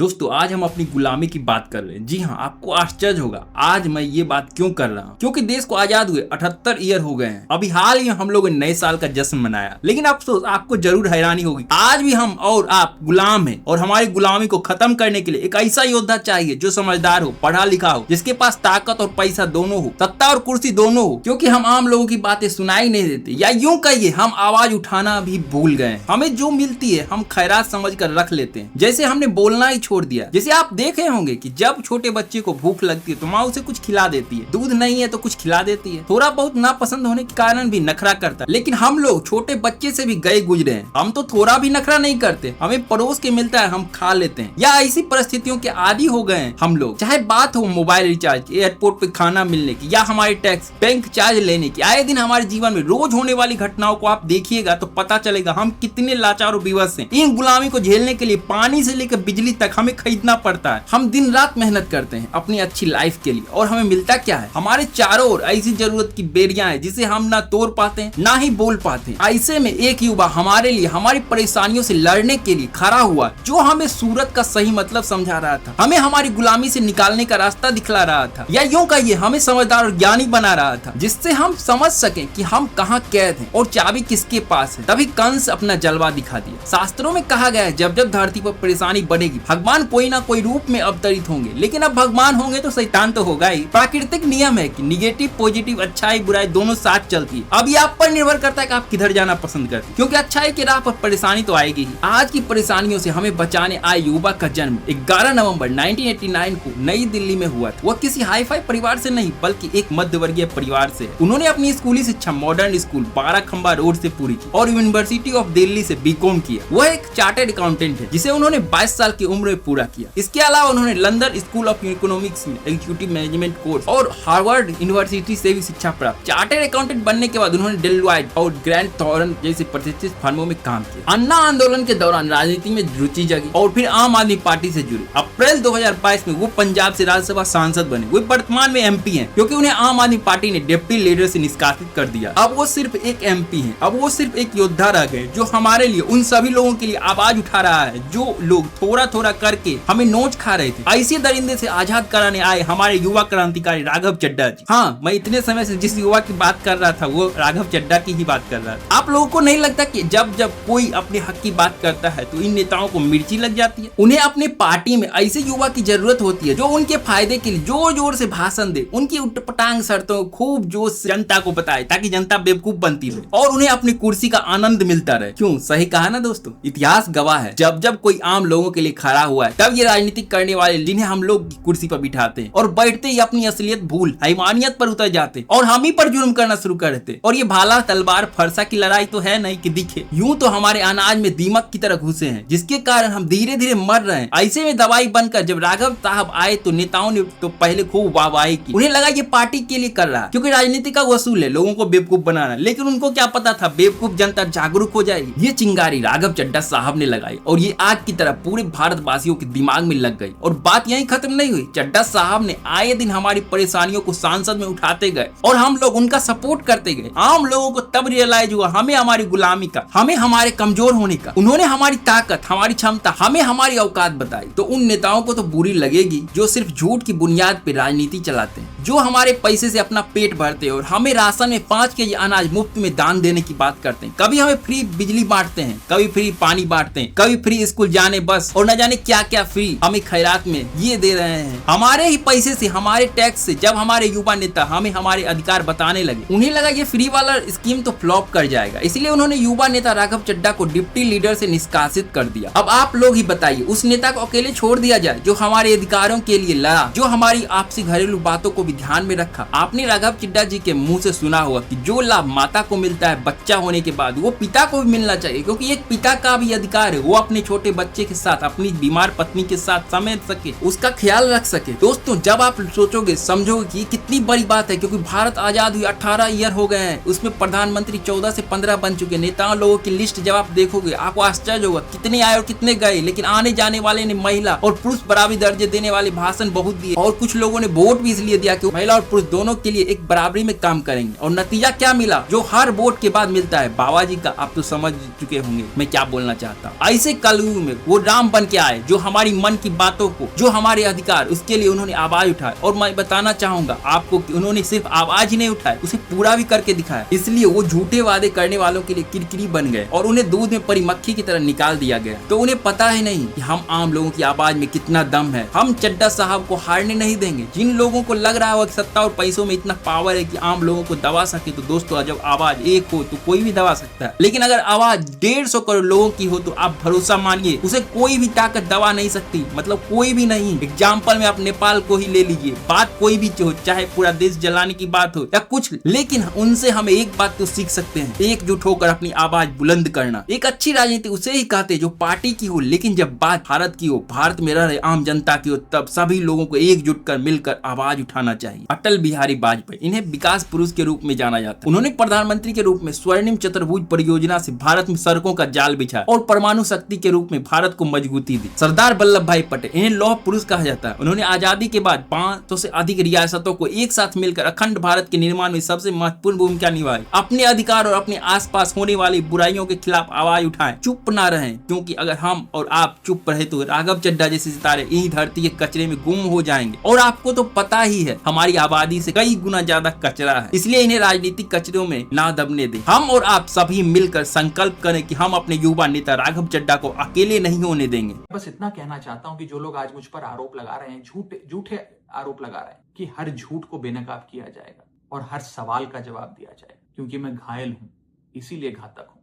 दोस्तों आज हम अपनी गुलामी की बात कर रहे हैं। जी हाँ, आपको आश्चर्य होगा आज मैं ये बात क्यों कर रहा हूँ, क्योंकि देश को आजाद हुए 78 ईयर हो गए हैं। अभी हाल ही हम लोगों ने नए साल का जश्न मनाया, लेकिन अफसोस आपको जरूर हैरानी होगी, आज भी हम और आप गुलाम हैं और हमारी गुलामी को खत्म करने के लिए एक ऐसा योद्धा चाहिए जो समझदार हो, पढ़ा लिखा हो, जिसके पास ताकत और पैसा दोनों हो, सत्ता और कुर्सी दोनों हो। क्योंकि हम आम लोगों की बातें सुनाई नहीं देते, या यूं कहिए हम आवाज उठाना भी भूल गए। हमें जो मिलती है हम खैरात समझ कर रख लेते हैं, जैसे हमने बोलना ही छोड़ दिया। जैसे आप देखे होंगे कि जब छोटे बच्चे को भूख लगती है तो माँ उसे कुछ खिला देती है, दूध नहीं है तो कुछ खिला देती है, थोड़ा बहुत नापसंद होने के कारण भी नखरा करता है। लेकिन हम लोग छोटे बच्चे से भी गए गुजरे हैं, हम तो थोड़ा भी नखरा नहीं करते, हमें पड़ोस के मिलता है हम खा लेते हैं। या ऐसी परिस्थितियों के आदी हो गए हैं हम लोग, चाहे बात हो मोबाइल रिचार्ज, एयरपोर्ट पे खाना मिलने की, या हमारे टैक्स, बैंक चार्ज लेने की। आए दिन हमारे जीवन में रोज होने वाली घटनाओं को आप देखिएगा तो पता चलेगा हम कितने लाचार और विवश हैं। इन गुलामी को झेलने के लिए पानी से लेकर बिजली तक हमें खरीदना पड़ता है। हम दिन रात मेहनत करते हैं अपनी अच्छी लाइफ के लिए, और हमें मिलता क्या है? हमारे चारों ओर ऐसी जरूरत की बेड़ियां हैं जिसे हम ना तोड़ पाते हैं ना ही बोल पाते हैं। ऐसे में एक युवा हमारे लिए, हमारी परेशानियों से लड़ने के लिए खड़ा हुआ, जो हमें सूरत का सही मतलब समझा रहा था, हमें हमारी गुलामी से निकालने का रास्ता दिखला रहा था, या यूं कहिए हमें समझदार और ज्ञानी बना रहा था, जिससे हम समझ सके कि हम कहाँ कैद हैं और चाबी किसके पास है। तभी कंस अपना जलवा दिखा दिया। शास्त्रों में कहा गया है जब जब धरती पर परेशानी बढ़ेगी भगवान कोई ना कोई रूप में अवतरित होंगे, लेकिन अब भगवान होंगे तो शैतान तो होगा ही। प्राकृतिक नियम है कि निगेटिव पॉजिटिव, अच्छाई बुराई दोनों साथ चलती है। अब ये आप पर निर्भर करता है कि आप किधर जाना पसंद करते हैं, क्योंकि अच्छाई की राह पर परेशानी तो आएगी ही। आज की परेशानियों से हमें बचाने आए युवा का जन्म 11 नवंबर 1989 को नई दिल्ली में हुआ था। वह किसी हाई फाई परिवार से नहीं बल्कि एक मध्य वर्गीय परिवार से। उन्होंने अपनी स्कूली शिक्षा मॉडर्न स्कूल 12 खंबा रोड से पूरी की और यूनिवर्सिटी ऑफ दिल्ली से बीकॉम किया। वह एक चार्टर्ड अकाउंटेंट है जिसे उन्होंने 22 साल की उम्र में पूरा किया। इसके अलावा उन्होंने लंदन स्कूल ऑफ इकोनॉमिक्स में एग्जीक्यूटिव मैनेजमेंट कोर्स और हार्वर्ड यूनिवर्सिटी से भी शिक्षा प्राप्त। चार्टर्ड अकाउंटेंट बनने के बाद उन्होंने डेलॉयट और ग्रैंड थॉर्न जैसे प्रतिष्ठित फर्मों में काम किया। अन्ना आंदोलन के दौरान राजनीति में रुचि जगी और फिर आम आदमी पार्टी से जुड़े। अप्रैल 2022 में वो पंजाब से राज्यसभा सांसद बने। वो वर्तमान में एमपी हैं, क्योंकि उन्हें आम आदमी पार्टी ने डिप्टी लीडर से निष्कासित कर दिया। अब वो सिर्फ एक एमपी हैं, अब वो सिर्फ एक योद्धा रह गए जो हमारे लिए, उन सभी लोगों के लिए आवाज उठा रहा है जो लोग थोड़ा थोड़ा करके हमें नोच खा रहे थे। ऐसे दरिंदे से आजाद कराने आए हमारे युवा क्रांतिकारी राघव चड्ढा जी। हाँ, मैं इतने समय से जिस युवा की बात कर रहा था वो राघव चड्ढा की ही बात कर रहा था। आप लोगों को नहीं लगता कि जब जब कोई अपने हक की बात करता है तो इन नेताओं को मिर्ची लग जाती है? उन्हें अपने पार्टी में ऐसे युवा की जरूरत होती है जो उनके फायदे के लिए जोर जोर से भाषण दे, उनकी उटपटांग शर्तों खूब जोश से जनता को बताए, ताकि जनता बेवकूफ बनती रहे और उन्हें अपनी कुर्सी का आनंद मिलता रहे। क्यों? सही कहा ना दोस्तों। इतिहास गवाह है, जब जब कोई आम लोगों के लिए खड़ा हुआ है तब ये राजनीतिक करने वाले जिन्हें हम लोग कुर्सी पर बिठाते हैं और बैठते ही अपनी असलियत भूल हैवानियत पर उतर जाते और हम ही पर जुर्म करना शुरू कर देते। और ये भाला तलवार फरसा की लड़ाई तो है नहीं कि दिखे, यूं तो हमारे अनाज में दीमक की तरह घुसे हैं, जिसके कारण हम धीरे धीरे मर रहे हैं। ऐसे में दवाई बनकर जब राघव साहब आए तो नेताओं ने तो पहले खूब वाहवाही की। उन्हें लगा ये पार्टी के लिए कर रहा है, क्योंकि राजनीति का वसूल है लोगों को बेवकूफ बनाना। लेकिन उनको क्या पता था बेवकूफ जनता जागरूक हो जाएगी। ये चिंगारी राघव चड्ढा साहब ने लगाई और ये आग की तरह पूरे भारतवासियों के दिमाग में लग गई। और बात यहीं खत्म नहीं हुई। चड्ढा साहब ने आए दिन हमारी परेशानियों को सांसद में उठाते गए और हम लोग उनका सपोर्ट करते गए। आम लोगों को तब रियलाइज हुआ हमें हमारी गुलामी का, हमें हमारे कमजोर होने का। उन्होंने हमारी ताकत, हमारी क्षमता, हमें हमारी औकात बताई। तो उन नेताओं को तो बुरी लगेगी जो सिर्फ झूठ की बुनियाद पर राजनीति चलाते हैं, जो हमारे पैसे से अपना पेट भरते हैं और हमें राशन में 5 केजी अनाज मुफ्त में दान देने की बात करते हैं। कभी हमें फ्री बिजली बांटते हैं, कभी फ्री पानी बांटते हैं, कभी फ्री स्कूल जाने बस और न जाने क्या क्या फ्री हमें खैरात में ये दे रहे हैं। हमारे ही पैसे से, हमारे टैक्स से। जब हमारे युवा नेता हमें हमारे अधिकार बताने लगे, उन्हें लगा ये फ्री वाला स्कीम तो फ्लॉप कर जाएगा, इसलिए उन्होंने युवा नेता राघव चड्ढा को डिप्टी लीडर से निष्कासित कर दिया। अब आप लोग ही बताइए, उस नेता को अकेले छोड़ दिया जाए जो हमारे अधिकारों के लिए लड़ा, जो हमारी आपसी घरेलू बातों को भी ध्यान में रखा। आपने राघव चड्ढा जी के मुंह से सुना होगा कि जो लाभ माता को मिलता है बच्चा होने के बाद, वो पिता को भी मिलना चाहिए, क्योंकि एक पिता का भी अधिकार है वो अपने छोटे बच्चे के साथ, अपनी बीमार पत्नी के साथ समय सके, उसका ख्याल रख सके। दोस्तों जब आप सोचोगे समझोगे कि कितनी बड़ी बात है, क्योंकि भारत आजाद हुई 18 ईयर हो गए हैं, उसमें प्रधानमंत्री 14 से 15 बन चुके। नेताओं लोगों की लिस्ट जब आप देखोगे आपको आश्चर्य होगा कितने आए और कितने गए। लेकिन आने जाने वाले ने महिला और पुरुष बराबरी दर्जे देने वाले भाषण बहुत दिए, और कुछ लोगों ने वोट भी इसलिए दिया कि महिला और पुरुष दोनों के लिए एक बराबरी में काम करेंगे। और नतीजा क्या मिला जो हर वोट के बाद मिलता है? बाबा जी का। आप तो समझ चुके होंगे मैं क्या बोलना चाहता हूँ। ऐसे कलयुग में वो राम बन के आए जो हमारी मन की बातों को, जो हमारे अधिकार, उसके लिए उन्होंने आवाज उठाई। और मैं बताना चाहूंगा आपको कि उन्होंने सिर्फ आवाज ही नहीं उठाई, उसे पूरा भी करके दिखाया। इसलिए वो झूठे वादे करने वालों के लिए किरकिरी बन गए और उन्हें दूध में पड़ी मक्खी की तरह निकाल दिया गया। तो उन्हें पता ही नहीं कि हम आम लोगों की आवाज में कितना दम है। हम चड्डा साहब को हारने नहीं देंगे। जिन लोगों को लग रहा हो कि सत्ता और पैसों में इतना पावर है कि आम लोगों को दबा सके, तो दोस्तों जब आवाज एक हो तो कोई भी दबा सकता है। लेकिन अगर आवाज 150 करोड़ लोगों की हो तो आप भरोसा मानिए उसे कोई भी ताकत दबा नहीं सकती। मतलब कोई भी नहीं। एग्जाम्पल में आप नेपाल को ही ले लीजिए। बात कोई भी हो, चाहे पूरा देश जलाने की बात हो या कुछ, लेकिन उनसे हमें एक बात तो सीख सकते हैं, एकजुट होकर अपनी आवाज बुलंद करना। एक अच्छी राजनीति उसे ही कहते जो पार्टी की हो, लेकिन जब बात भारत की हो, भारत में रह रहे आम जनता की हो, तब सभी लोगों को एकजुट कर मिलकर आवाज उठाना चाहिए। अटल बिहारी वाजपेयी, इन्हें विकास पुरुष के रूप में जाना जाता है। उन्होंने प्रधानमंत्री के रूप में स्वर्णिम चतुर्भुज परियोजना से भारत में सड़कों का जाल बिछाया और परमाणु शक्ति के रूप में भारत को मजबूती दी। सरदार वल्लभ भाई पटेल, इन्हें लौह पुरुष कहा जाता है। उन्होंने आजादी के बाद 500 से अधिक रियासतों को एक साथ मिलकर अखंड भारत के निर्माण में सबसे महत्वपूर्ण भूमिका निभाई। अपने अधिकार और अपने आसपास होने वाली बुराइयों के खिलाफ आवाज उठाएं, चुप ना रहें, क्योंकि अगर हम और आप चुप रहे तो राघव चड्ढा जैसे सितारे इन्हीं धरती के कचरे में गुम हो जाएंगे। और आपको तो पता ही है हमारी आबादी से कई गुना ज्यादा कचरा है, इसलिए इन्हें राजनीतिक कचरों में ना दबने दें। हम और आप सभी मिलकर संकल्प करें कि हम अपने युवा नेता राघव चड्ढा को अकेले नहीं होने देंगे। बस इतना कहना चाहता हूं कि जो लोग आज मुझ पर आरोप लगा रहे हैं, झूठे आरोप लगा रहे हैं कि हर झूठ को बेनकाब किया जाएगा और हर सवाल का जवाब दिया जाएगा, क्योंकि मैं घायल हूं, इसीलिए घातक हूं।